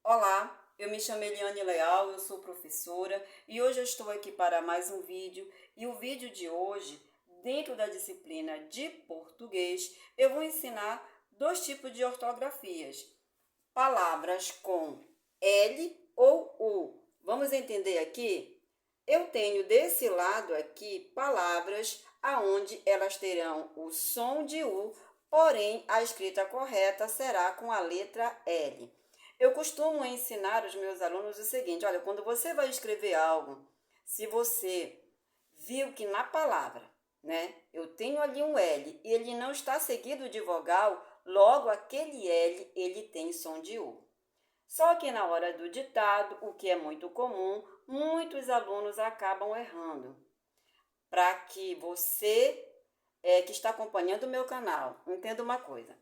Olá, eu me chamo Eliane Leal, eu sou professora e hoje eu estou aqui para mais um vídeo. E o vídeo de hoje, dentro da disciplina de português, eu vou ensinar dois tipos de ortografias. Palavras com L ou U. Vamos entender aqui? Eu tenho desse lado aqui palavras aonde elas terão o som de U, porém a escrita correta será com a letra L. Eu costumo ensinar os meus alunos o seguinte: olha, quando você vai escrever algo, se você viu que na palavra, né, eu tenho ali um L e ele não está seguido de vogal, logo aquele L ele tem som de U. Só que na hora do ditado, o que é muito comum, muitos alunos acabam errando. Para que você que está acompanhando o meu canal entenda uma coisa.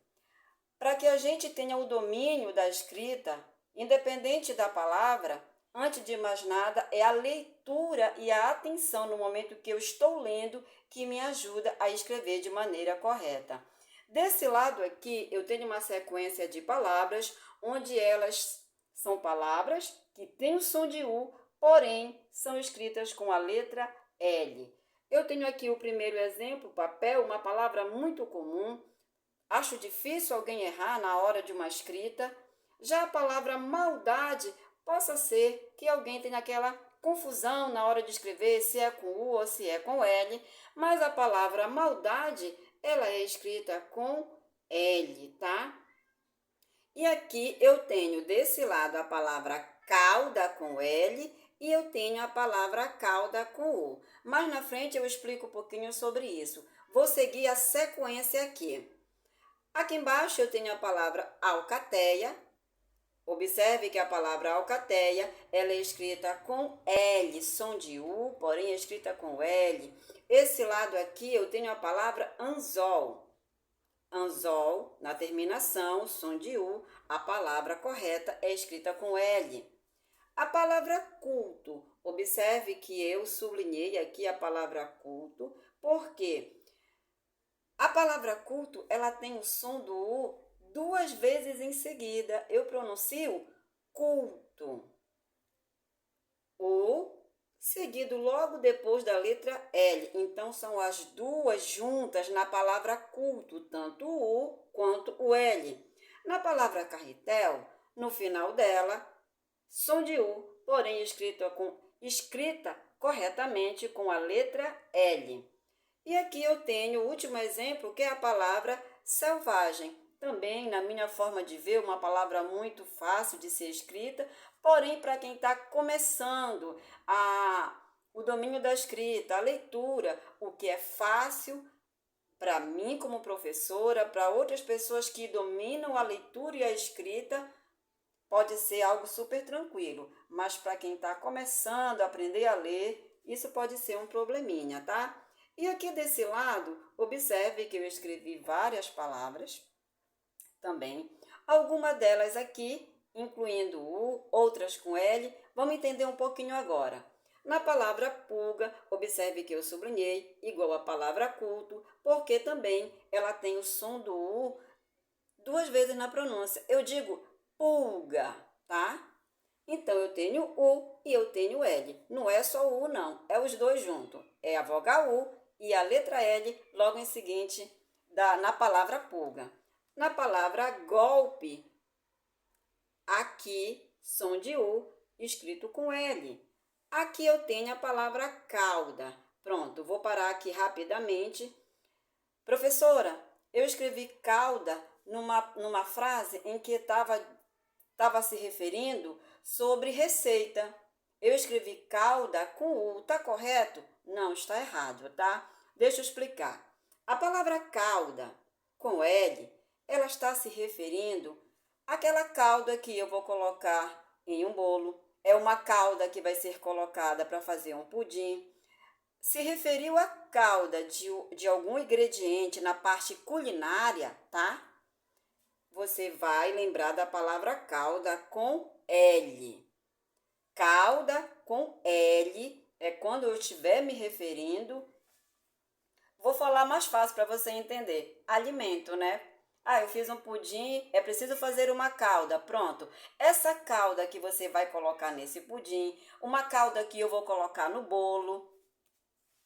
Para que a gente tenha o domínio da escrita, independente da palavra, antes de mais nada, é a leitura e a atenção no momento que eu estou lendo que me ajuda a escrever de maneira correta. Desse lado aqui, eu tenho uma sequência de palavras, onde elas são palavras que têm o som de U, porém são escritas com a letra L. Eu tenho aqui o primeiro exemplo, papel, uma palavra muito comum. Acho difícil alguém errar na hora de uma escrita. Já a palavra maldade possa ser que alguém tenha aquela confusão na hora de escrever se é com U ou se é com L, mas a palavra maldade, ela é escrita com L, tá? E aqui eu tenho desse lado a palavra cauda com L e eu tenho a palavra cauda com U. Mais na frente eu explico um pouquinho sobre isso. Vou seguir a sequência aqui. Aqui embaixo eu tenho a palavra alcateia. Observe que a palavra alcateia, ela é escrita com L, som de U, porém é escrita com L. Esse lado aqui eu tenho a palavra anzol. Anzol, na terminação, som de U, a palavra correta é escrita com L. A palavra culto, observe que eu sublinhei aqui a palavra culto, porque a palavra culto, ela tem o som do U duas vezes em seguida. Eu pronuncio culto. O seguido logo depois da letra L. Então, são as duas juntas na palavra culto, tanto o U quanto o L. Na palavra carretel, no final dela, som de U, porém escrita corretamente com a letra L. E aqui eu tenho o último exemplo, que é a palavra selvagem. Também, na minha forma de ver, uma palavra muito fácil de ser escrita, porém, para quem está começando o domínio da escrita, a leitura, o que é fácil para mim como professora, para outras pessoas que dominam a leitura e a escrita, pode ser algo super tranquilo, mas para quem está começando a aprender a ler, isso pode ser um probleminha, tá? E aqui desse lado, observe que eu escrevi várias palavras também. Algumas delas aqui, incluindo U, outras com L, vamos entender um pouquinho agora. Na palavra pulga, observe que eu sublinhei, igual a palavra culto, porque também ela tem o som do U duas vezes na pronúncia. Eu digo pulga, tá? Então, eu tenho U e eu tenho L. Não é só o U, não. É os dois juntos. É a vogal U e a letra L logo em seguinte na palavra pulga. Na palavra golpe, aqui, som de U, escrito com L. Aqui eu tenho a palavra cauda. Pronto, vou parar aqui rapidamente. Professora, eu escrevi cauda numa frase em que estava se referindo sobre receita. Eu escrevi cauda com U, tá correto? Não, está errado, tá? Deixa eu explicar. A palavra cauda com L, ela está se referindo àquela calda que eu vou colocar em um bolo. É uma calda que vai ser colocada para fazer um pudim. Se referiu à calda de algum ingrediente na parte culinária, tá? Você vai lembrar da palavra calda com L. Calda com L é quando eu estiver me referindo. Vou falar mais fácil para você entender. Alimento, né? Ah, eu fiz um pudim, é preciso fazer uma calda. Pronto. Essa calda que você vai colocar nesse pudim, uma calda que eu vou colocar no bolo,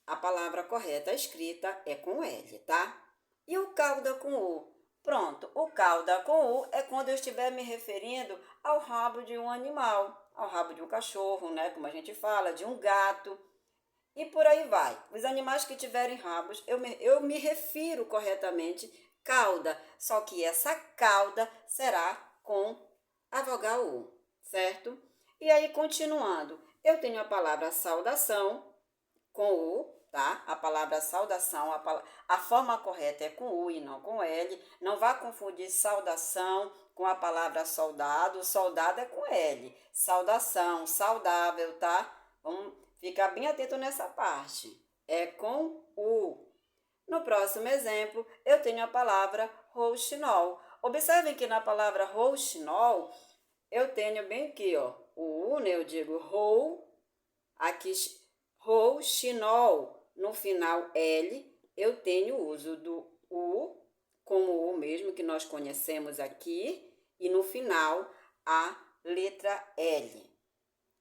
a palavra correta escrita é com L, tá? E o calda com U? Pronto, o calda com U é quando eu estiver me referindo ao rabo de um animal, ao rabo de um cachorro, né? Como a gente fala, de um gato. E por aí vai. Os animais que tiverem rabos, eu me refiro corretamente cauda, só que essa cauda será com a vogal U, certo? E aí, continuando, eu tenho a palavra saudação com U, tá? A palavra saudação, a forma correta é com U e não com L. Não vá confundir saudação com a palavra soldado. Soldado é com L. Saudação, saudável, tá? Vamos ficar bem atento nessa parte. É com U. No próximo exemplo, eu tenho a palavra rouxinol. Observem que na palavra rouxinol, eu tenho bem aqui, ó, o U, né? Eu digo rou, aqui rouxinol, no final L, eu tenho o uso do U, como o U mesmo que nós conhecemos aqui, e no final a letra L.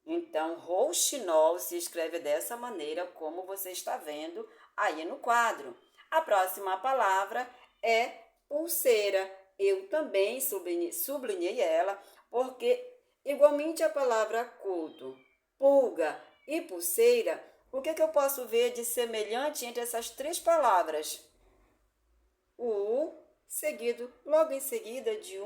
Então, rouxinol se escreve dessa maneira, como você está vendo aí no quadro. A próxima palavra é pulseira. Eu também sublinhei ela, porque, igualmente a palavra culto, pulga e pulseira, o que eu posso ver de semelhante entre essas três palavras? O U, seguido, logo em seguida de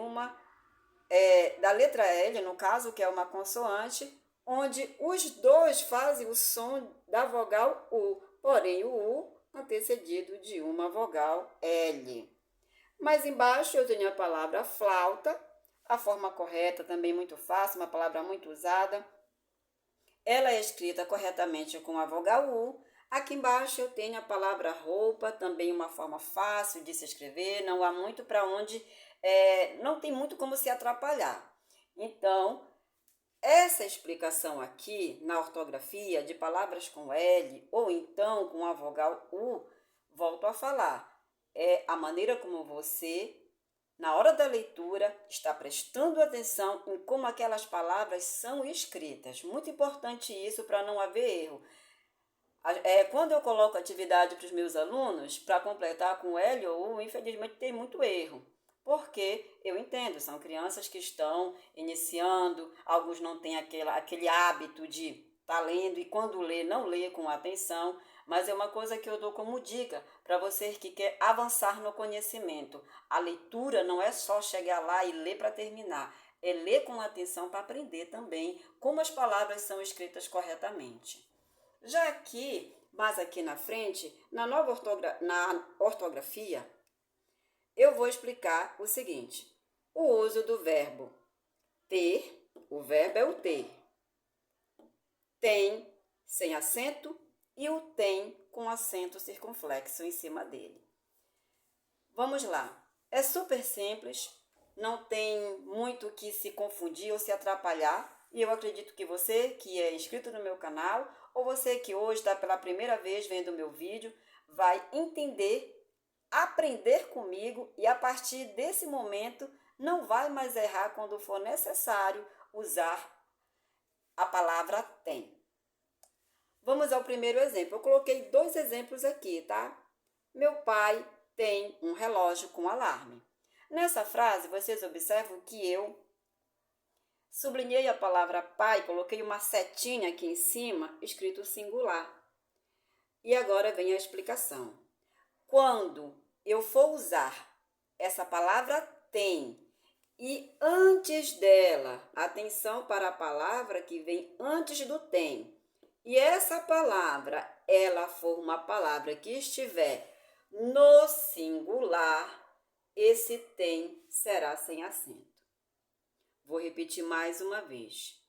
da letra L, no caso, que é uma consoante, onde os dois fazem o som da vogal U, porém o U antecedido de uma vogal L. Mais embaixo eu tenho a palavra flauta, a forma correta, também muito fácil, uma palavra muito usada. Ela é escrita corretamente com a vogal U. Aqui embaixo eu tenho a palavra roupa, também uma forma fácil de se escrever, não há muito para onde, não tem muito como se atrapalhar. Então, essa explicação aqui na ortografia de palavras com L ou então com a vogal U, volto a falar, é a maneira como você, na hora da leitura, está prestando atenção em como aquelas palavras são escritas. Muito importante isso para não haver erro. Quando eu coloco atividade para os meus alunos, para completar com L ou U, infelizmente tem muito erro. Porque eu entendo, são crianças que estão iniciando, alguns não têm aquele hábito de estar lendo e quando lê, não lê com atenção, mas é uma coisa que eu dou como dica para você que quer avançar no conhecimento. A leitura não é só chegar lá e ler para terminar, é ler com atenção para aprender também como as palavras são escritas corretamente. Já aqui, mais aqui na frente, na ortografia, eu vou explicar o seguinte: o uso do verbo ter, o verbo é o ter, tem sem acento e o tem com acento circunflexo em cima dele. Vamos lá, é super simples, não tem muito que se confundir ou se atrapalhar, e eu acredito que você que é inscrito no meu canal ou você que hoje está pela primeira vez vendo o meu vídeo vai entender, aprender comigo e a partir desse momento não vai mais errar quando for necessário usar a palavra tem. Vamos ao primeiro exemplo. Eu coloquei 2 exemplos aqui, tá? Meu pai tem um relógio com alarme. Nessa frase, vocês observam que eu sublinhei a palavra pai, coloquei uma setinha aqui em cima, escrito singular. E agora vem a explicação. Quando eu for usar essa palavra tem e antes dela, atenção para a palavra que vem antes do tem, e essa palavra, ela for uma palavra que estiver no singular, esse tem será sem acento. Vou repetir mais uma vez.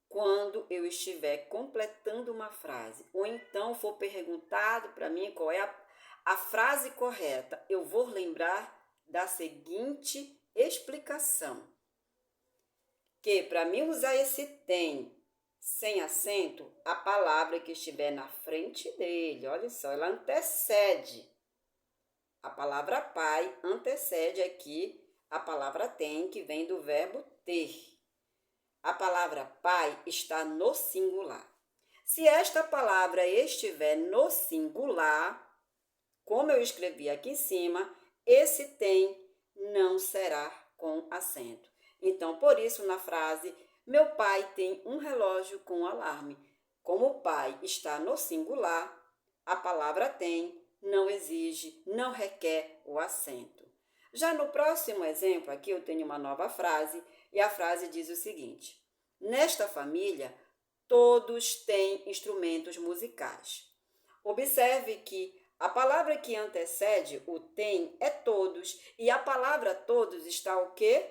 Quando eu estiver completando uma frase, ou então for perguntado para mim qual é a frase correta, eu vou lembrar da seguinte explicação. Que para mim usar esse tem sem acento, a palavra que estiver na frente dele, olha só, ela antecede a palavra pai antecede aqui a palavra tem, que vem do verbo ter. A palavra pai está no singular. Se esta palavra estiver no singular, como eu escrevi aqui em cima, esse tem não será com acento. Então, por isso, na frase, meu pai tem um relógio com alarme. Como o pai está no singular, a palavra tem não exige, não requer o acento. Já no próximo exemplo, aqui eu tenho uma nova frase, e a frase diz o seguinte: nesta família, todos têm instrumentos musicais. Observe que a palavra que antecede o tem é todos, e a palavra todos está o quê?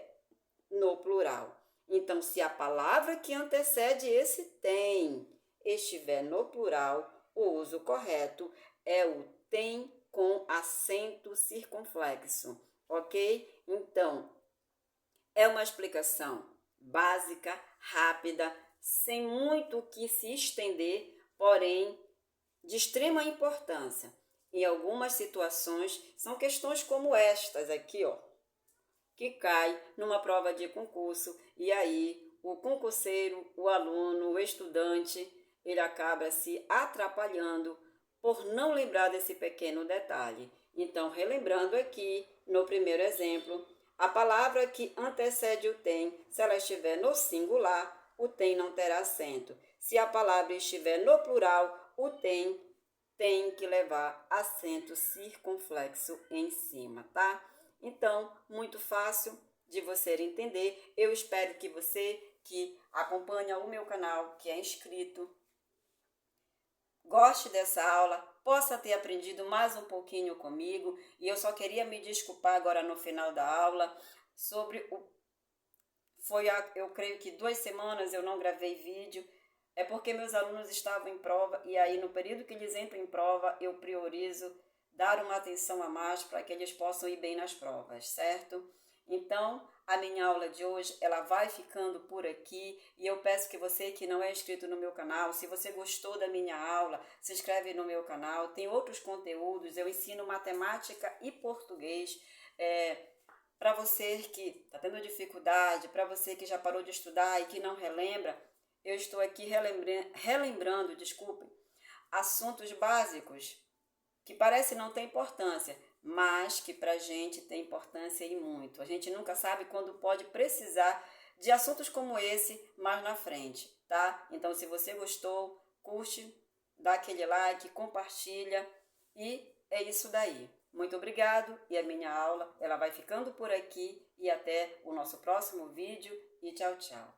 No plural. Então, se a palavra que antecede esse tem estiver no plural, o uso correto é o tem com acento circunflexo, ok? Então, é uma explicação básica, rápida, sem muito o que se estender, porém de extrema importância. Em algumas situações, são questões como estas aqui, ó, que cai numa prova de concurso e aí o concurseiro, o aluno, o estudante, ele acaba se atrapalhando por não lembrar desse pequeno detalhe. Então, relembrando aqui, no primeiro exemplo, a palavra que antecede o tem, se ela estiver no singular, o tem não terá acento. Se a palavra estiver no plural, o tem que levar acento circunflexo em cima, tá? Então, muito fácil de você entender. Eu espero que você que acompanha o meu canal, que é inscrito, goste dessa aula, possa ter aprendido mais um pouquinho comigo. E eu só queria me desculpar agora no final da aula sobre eu creio que 2 semanas eu não gravei vídeo. É porque meus alunos estavam em prova e aí no período que eles entram em prova eu priorizo dar uma atenção a mais para que eles possam ir bem nas provas, certo? Então, a minha aula de hoje, ela vai ficando por aqui e eu peço que você que não é inscrito no meu canal, se você gostou da minha aula, se inscreve no meu canal, tem outros conteúdos, eu ensino matemática e português, para você que está tendo dificuldade, para você que já parou de estudar e que não relembra, eu estou aqui relembrando, assuntos básicos que parece não ter importância, mas que para a gente tem importância e muito. A gente nunca sabe quando pode precisar de assuntos como esse mais na frente, tá? Então, se você gostou, curte, dá aquele like, compartilha e é isso daí. Muito obrigado e a minha aula ela vai ficando por aqui e até o nosso próximo vídeo e tchau, tchau.